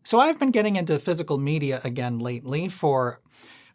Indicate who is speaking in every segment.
Speaker 1: So I've been getting into physical media again lately for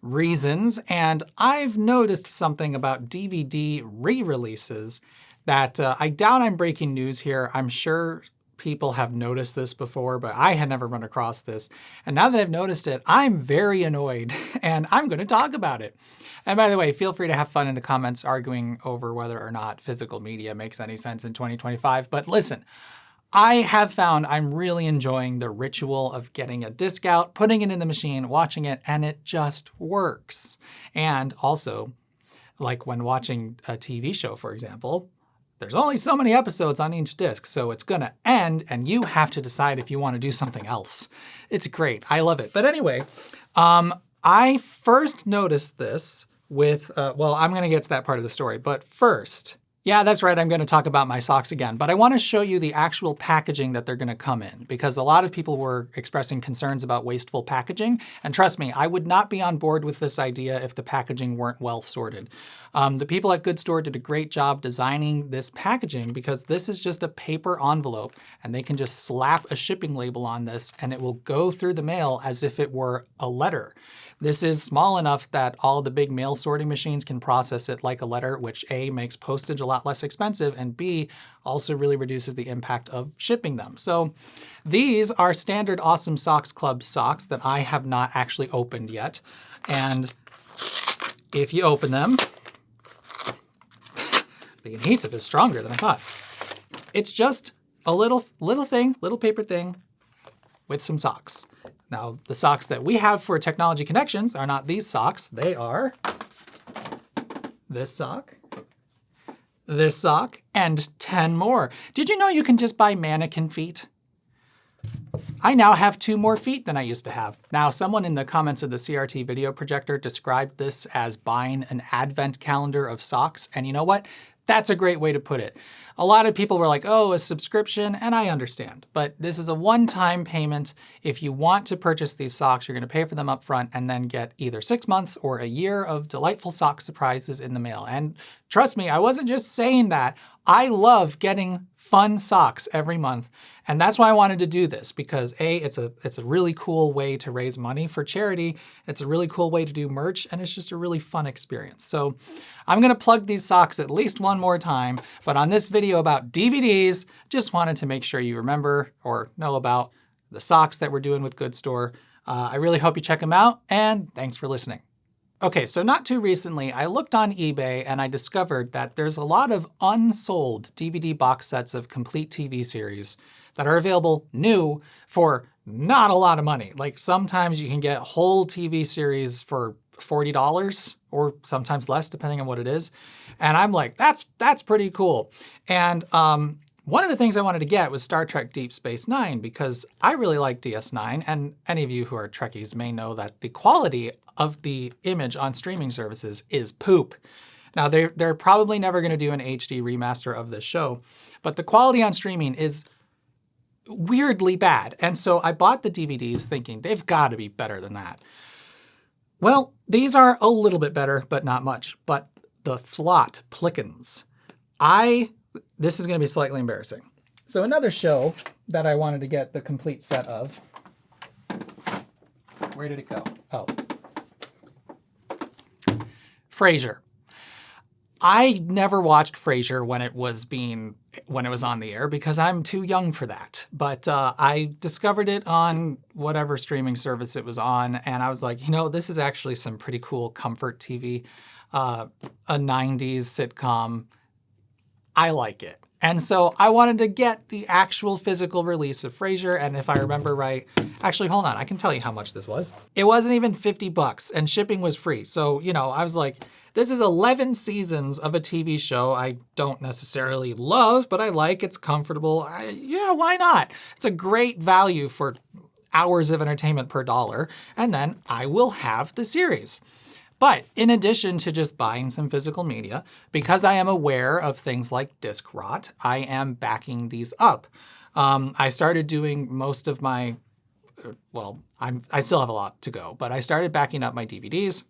Speaker 1: reasons, and I've noticed something about DVD re-releases that I doubt I'm breaking news here. I'm sure people have noticed this before, but I had never run across this. And now that I've noticed it, I'm very annoyed, and I'm going to talk about it. And by the way, feel free to have fun in the comments arguing over whether or not physical media makes any sense in 2025. But listen, I have found I'm really enjoying the ritual of getting a disc out, putting it in the machine, watching it, and it just works. And also, like when watching a TV show, for example, there's only so many episodes on each disc, so it's gonna end, and you have to decide if you want to do something else. It's great. I love it. But anyway, I first noticed this with, well, I'm gonna get to that part of the story, but first, yeah, that's right, I'm going to talk about my socks again, but I want to show you the actual packaging that they're going to come in, because a lot of people were expressing concerns about wasteful packaging, and trust me, I would not be on board with this idea if the packaging weren't well sorted. The people at Good Store did a great job designing this packaging, because this is just a paper envelope, and they can just slap a shipping label on this, and it will go through the mail as if it were a letter. This is small enough that all the big mail sorting machines can process it like a letter, which A, makes postage a lot less expensive, and B, also really reduces the impact of shipping them. So these are standard Awesome Socks Club socks that I have not actually opened yet. And if you open them, the adhesive is stronger than I thought. It's just a little paper thing with some socks. Now, the socks that we have for Technology Connections are not these socks. They are this sock, and 10 more. Did you know you can just buy mannequin feet? I now have 2 more feet than I used to have. Now, someone in the comments of the CRT video projector described this as buying an advent calendar of socks, and you know what? That's a great way to put it. A lot of people were like, oh, a subscription, and I understand. But this is a one-time payment. If you want to purchase these socks, you're going to pay for them up front and then get either 6 months or a year of delightful sock surprises in the mail. And trust me, I wasn't just saying that. I love getting fun socks every month. And that's why I wanted to do this, because A, it's a really cool way to raise money for charity. It's a really cool way to do merch, and it's just a really fun experience. So I'm gonna plug these socks at least one more time, but on this video about DVDs, just wanted to make sure you remember or know about the socks that we're doing with Good Store. I really hope you check them out, and thanks for listening. Okay, so not too recently, I looked on eBay and I discovered that there's a lot of unsold DVD box sets of complete TV series that are available new for not a lot of money. Like sometimes you can get whole TV series for $40 or sometimes less depending on what it is. And I'm like, that's pretty cool. And one of the things I wanted to get was Star Trek Deep Space Nine, because I really like DS9, and any of you who are Trekkies may know that the quality of the image on streaming services is poop. Now, they're probably never going to do an HD remaster of this show, but the quality on streaming is weirdly bad. And so I bought the DVDs thinking they've got to be better than that. Well, these are a little bit better, but not much. But the plot plickens. This is going to be slightly embarrassing. So another show that I wanted to get the complete set of. Where did it go? Oh. Frasier. I never watched Frasier when it was on the air because I'm too young for that. But I discovered it on whatever streaming service it was on, and I was like, you know, this is actually some pretty cool comfort TV. A 90s sitcom. I like it. And so I wanted to get the actual physical release of Frasier, and if I remember right, actually, hold on, I can tell you how much this was. It wasn't even $50 and shipping was free. So, you know, I was like, this is 11 seasons of a TV show I don't necessarily love, but I like, it's comfortable. Yeah, why not? It's a great value for hours of entertainment per dollar, and then I will have the series. But in addition to just buying some physical media, because I am aware of things like disc rot, I am backing these up. I started doing most of my, well, I still have a lot to go, but I started backing up my DVDs.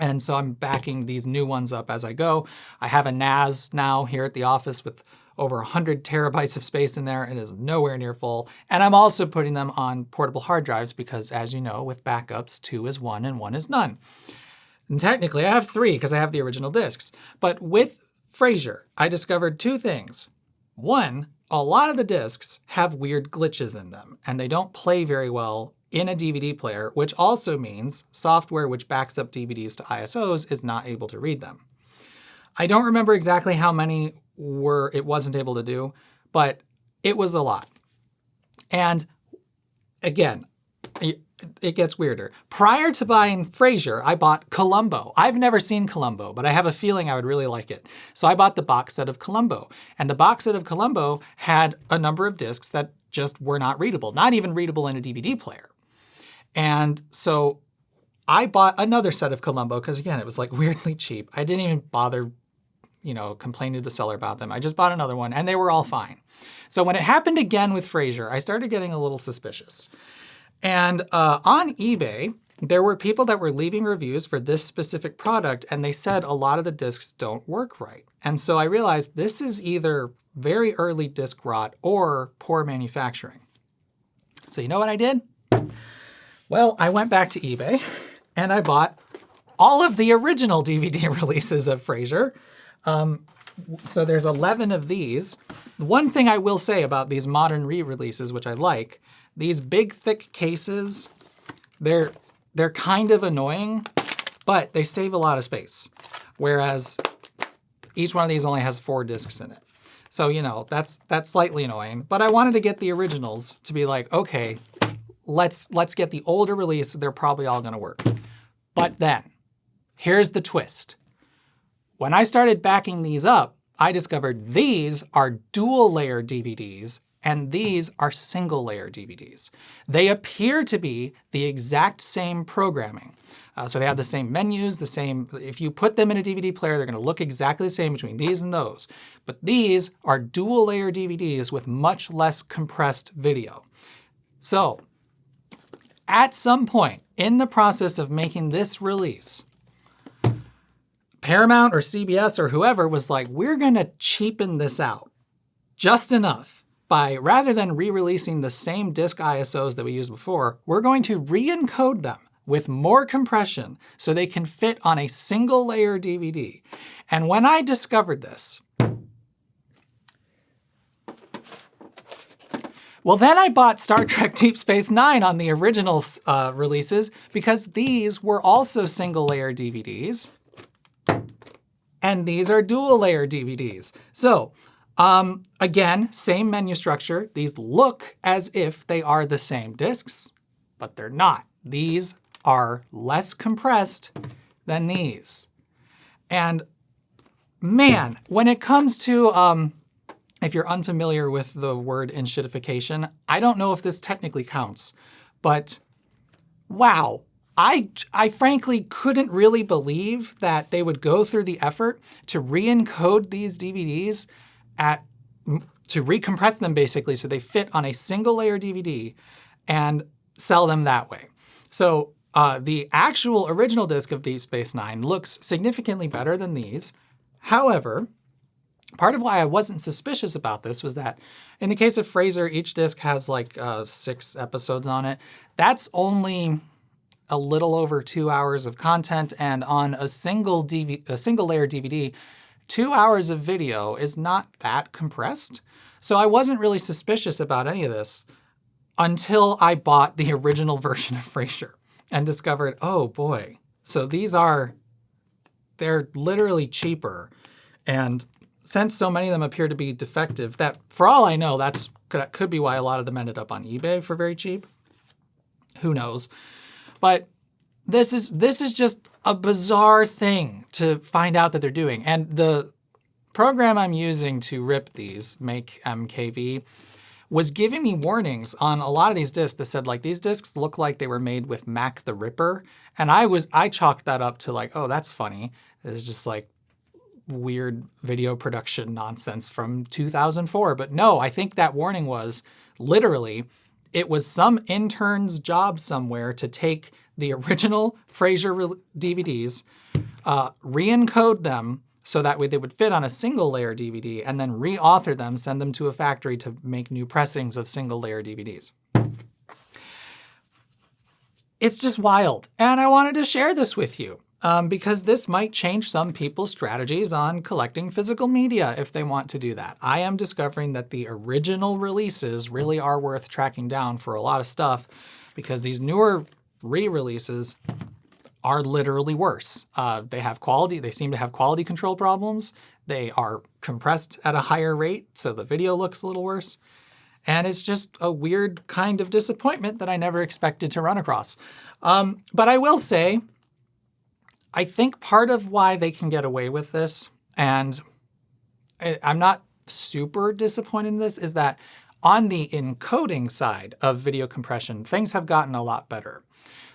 Speaker 1: And so I'm backing these new ones up as I go. I have a NAS now here at the office with over 100 terabytes of space in there. It is nowhere near full. And I'm also putting them on portable hard drives because, as you know, with backups, 2 is 1 and 1 is none. And technically I have 3 because I have the original discs. But with Frasier, I discovered 2 things. One, a lot of the discs have weird glitches in them, and they don't play very well in a DVD player, which also means software which backs up DVDs to ISOs is not able to read them. I don't remember exactly how many it wasn't able to do, but it was a lot. And again, it gets weirder. Prior to buying Frasier, I bought Columbo. I've never seen Columbo, but I have a feeling I would really like it. So I bought the box set of Columbo. And the box set of Columbo had a number of discs that just were not readable, not even readable in a DVD player. And so I bought another set of Columbo because, again, it was like weirdly cheap. I didn't even bother, complaining to the seller about them. I just bought another one and they were all fine. So when it happened again with Frasier, I started getting a little suspicious. And on eBay, there were people that were leaving reviews for this specific product, and they said a lot of the discs don't work right. And so I realized this is either very early disc rot or poor manufacturing. So you know what I did? Well, I went back to eBay and I bought all of the original DVD releases of Frasier. So there's 11 of these. One thing I will say about these modern re-releases, which I like, these big thick cases, they're kind of annoying, but they save a lot of space. Whereas each one of these only has 4 discs in it. So, that's slightly annoying, but I wanted to get the originals to be like, okay, let's get the older release. They're probably all gonna work. But then, here's the twist. When I started backing these up, I discovered these are dual layer DVDs and these are single layer DVDs. They appear to be the exact same programming. So they have the same menus, if you put them in a DVD player, they're gonna look exactly the same between these and those. But these are dual layer DVDs with much less compressed video. So at some point in the process of making this release, Paramount or CBS or whoever was like, we're gonna cheapen this out just enough by, rather than re-releasing the same disc ISOs that we used before, we're going to re-encode them with more compression so they can fit on a single layer DVD. And when I discovered this, well, then I bought Star Trek Deep Space Nine on the original releases because these were also single layer DVDs. And these are dual layer DVDs. So, again, same menu structure. These look as if they are the same discs, but they're not. These are less compressed than these. And man, when it comes to, if you're unfamiliar with the word enshittification, I don't know if this technically counts, but wow. I frankly couldn't really believe that they would go through the effort to re-encode these DVDs to recompress them basically so they fit on a single layer DVD and sell them that way. So the actual original disc of Deep Space Nine looks significantly better than these. However, part of why I wasn't suspicious about this was that in the case of Frasier, each disc has like 6 episodes on it. That's only a little over 2 hours of content, and on a single layer DVD, 2 hours of video is not that compressed. So I wasn't really suspicious about any of this until I bought the original version of Frasier and discovered, oh boy, so they're literally cheaper. And since so many of them appear to be defective, that for all I know, that could be why a lot of them ended up on eBay for very cheap. Who knows? But this is just a bizarre thing to find out that they're doing. And the program I'm using to rip these, Make MKV, was giving me warnings on a lot of these discs that said, like, these discs look like they were made with Mac the Ripper. And I chalked that up to like, oh, that's funny. It's just like weird video production nonsense from 2004. But no, I think that warning was literally, it was some intern's job somewhere to take the original Frasier DVDs, re-encode them so that way they would fit on a single layer DVD and then re-author them, send them to a factory to make new pressings of single layer DVDs. It's just wild. And I wanted to share this with you because this might change some people's strategies on collecting physical media if they want to do that. I am discovering that the original releases really are worth tracking down for a lot of stuff because these newer re-releases are literally worse. They seem to have quality control problems. They are compressed at a higher rate, so the video looks a little worse. And it's just a weird kind of disappointment that I never expected to run across. But I will say, I think part of why they can get away with this, and I'm not super disappointed in this, is that on the encoding side of video compression, things have gotten a lot better.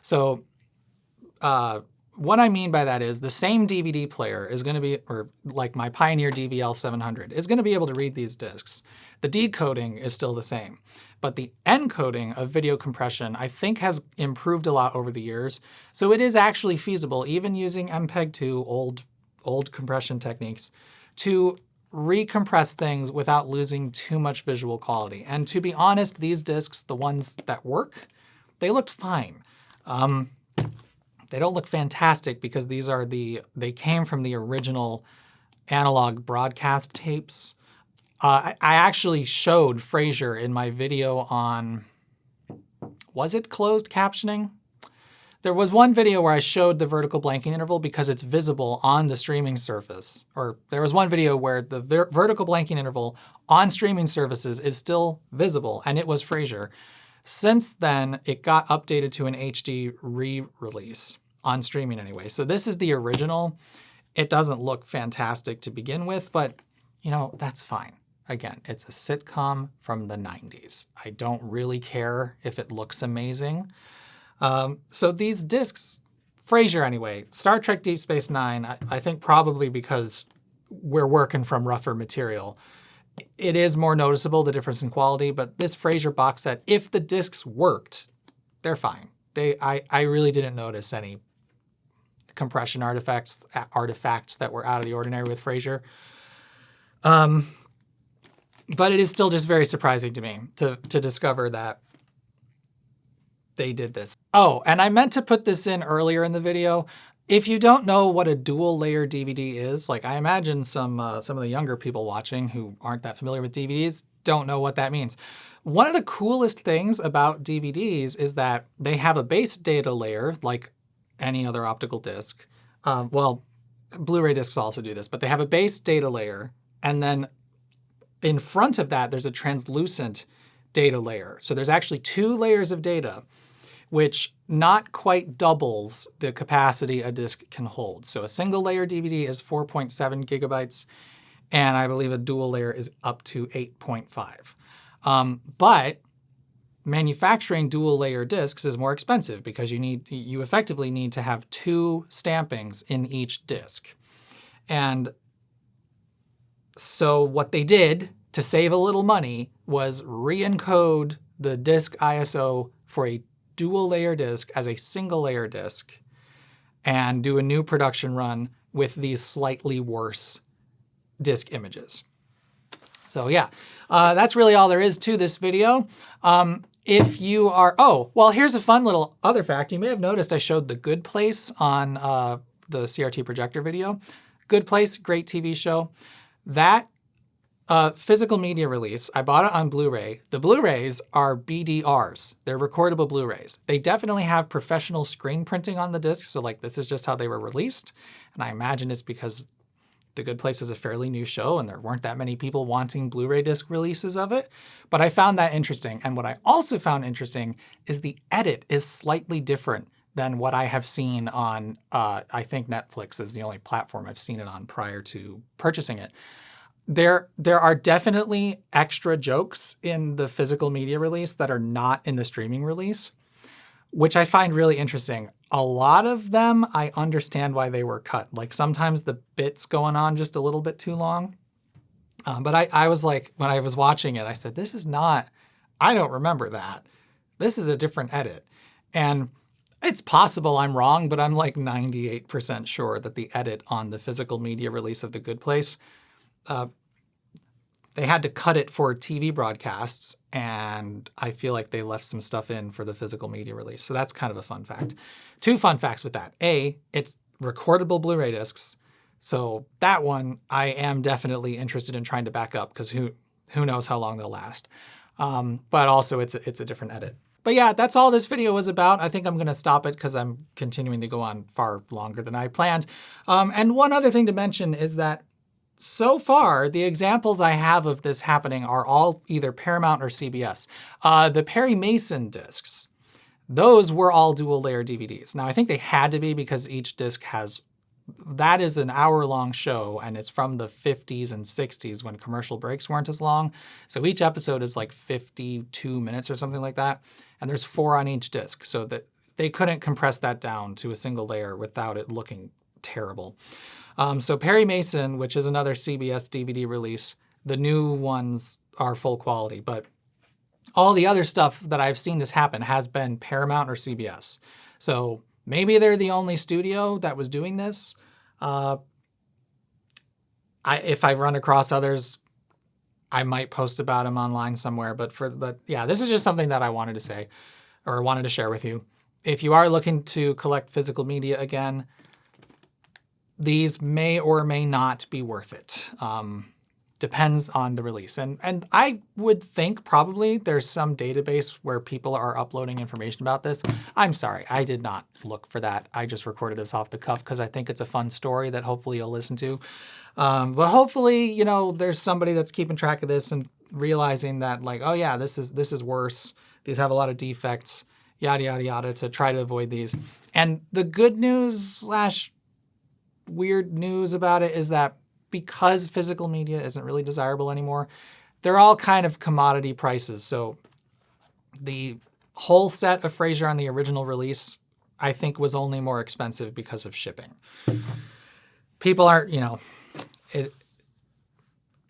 Speaker 1: So what I mean by that is the same DVD player is going to be, or like my Pioneer DVL 700, is going to be able to read these discs. The decoding is still the same, but the encoding of video compression I think has improved a lot over the years. So it is actually feasible, even using MPEG-2, old compression techniques, to recompress things without losing too much visual quality. And to be honest, these discs, the ones that work, they looked fine. They don't look fantastic because they came from the original analog broadcast tapes. I actually showed Frasier in my video on, was it closed captioning? There was one video where I showed the vertical blanking interval because it's visible on the streaming service. Or there was one video where the vertical blanking interval on streaming services is still visible, and it was Frasier. Since then, it got updated to an HD re-release, on streaming anyway. So this is the original. It doesn't look fantastic to begin with, but that's fine. Again, it's a sitcom from the 90s. I don't really care if it looks amazing. So these discs, Frasier anyway, Star Trek Deep Space Nine, I think probably because we're working from rougher material, it is more noticeable, the difference in quality, but this Frasier box set, if the discs worked, they're fine. I really didn't notice any compression artifacts that were out of the ordinary with Frasier. But it is still just very surprising to me to discover that they did this. Oh, and I meant to put this in earlier in the video. If you don't know what a dual layer DVD is, like I imagine some of the younger people watching who aren't that familiar with DVDs don't know what that means. One of the coolest things about DVDs is that they have a base data layer, like any other optical disc. Well, Blu-ray discs also do this, but they have a base data layer, and then in front of that, there's a translucent data layer. So there's actually 2 layers of data, which not quite doubles the capacity a disc can hold. So a single layer DVD is 4.7 gigabytes, and I believe a dual layer is up to 8.5. But manufacturing dual layer discs is more expensive because you effectively need to have 2 stampings in each disc. And so what they did to save a little money was re-encode the disc ISO for a dual layer disc as a single layer disc and do a new production run with these slightly worse disc images. So yeah, that's really all there is to this video. If you are, well, here's a fun little other fact. You may have noticed I showed The Good Place on the CRT projector video. Good Place, great TV show. That physical media release, I bought it on Blu-ray. The Blu-rays are BDRs. They're recordable Blu-rays. They definitely have professional screen printing on the disc, so like this is just how they were released. And I imagine it's because The Good Place is a fairly new show and there weren't that many people wanting Blu-ray disc releases of it. But I found that interesting. And what I also found interesting is the edit is slightly different than what I have seen on, I think Netflix is the only platform I've seen it on prior to purchasing it. There are definitely extra jokes in the physical media release that are not in the streaming release, which I find really interesting. A lot of them, I understand why they were cut. Like sometimes the bit's going on just a little bit too long. But I was like, when I was watching it, I said, this is not, I don't remember that. This is a different edit. And It's possible I'm wrong, but I'm like 98% sure that the edit on the physical media release of The Good Place, they had to cut it for TV broadcasts, and I feel like they left some stuff in for the physical media release. So that's kind of a fun fact. 2 fun facts with that. A, it's recordable Blu-ray discs. So that one I am definitely interested in trying to back up, because who knows how long they'll last. But also it's a different edit. But yeah, that's all this video was about. I think I'm going to stop it because I'm continuing to go on far longer than I planned. And one other thing to mention is that so far, the examples I have of this happening are all either Paramount or CBS. The Perry Mason discs, those were all dual layer DVDs. Now I think they had to be because each disc has, that is an hour-long show, and it's from the 50s and 60s when commercial breaks weren't as long. So each episode is like 52 minutes or something like that. And there's 4 on each disc, so that they couldn't compress that down to a single layer without it looking terrible. So Perry Mason, which is another CBS DVD release, the new ones are full quality, but all the other stuff that I've seen this happen has been Paramount or CBS. So maybe they're the only studio that was doing this. If I run across others, I might post about them online somewhere. But yeah, this is just something that I wanted to say, or wanted to share with you. If you are looking to collect physical media again, these may or may not be worth it. Depends on the release. And I would think probably there's some database where people are uploading information about this. I'm sorry, I did not look for that. I just recorded this off the cuff because I think it's a fun story that hopefully you'll listen to. But hopefully, you know, there's somebody that's keeping track of this and realizing that, like, oh yeah, this is worse. These have a lot of defects, yada, yada, yada, to try to avoid these. And the good news / weird news about it is that because physical media isn't really desirable anymore, they're all kind of commodity prices. So the whole set of Frasier on the original release, I think, was only more expensive because of shipping. People aren't, you know,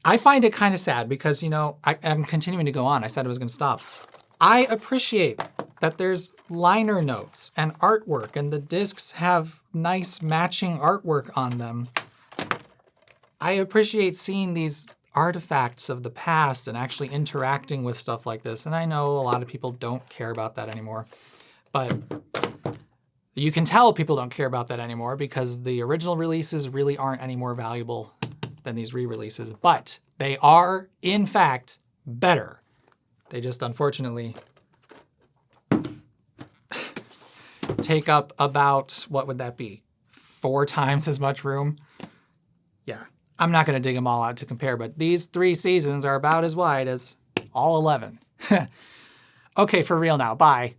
Speaker 1: I find it kind of sad because, you know, I'm continuing to go on. I said I was going to stop. I appreciate that there's liner notes and artwork, and the discs have nice matching artwork on them. I appreciate seeing these artifacts of the past and actually interacting with stuff like this. And I know a lot of people don't care about that anymore, but you can tell people don't care about that anymore because the original releases really aren't any more valuable than these re-releases, but they are, in fact, better. They just unfortunately take up about, what would that be? 4 times as much room? Yeah. I'm not going to dig them all out to compare, but these 3 seasons are about as wide as all 11. Okay, for real now. Bye.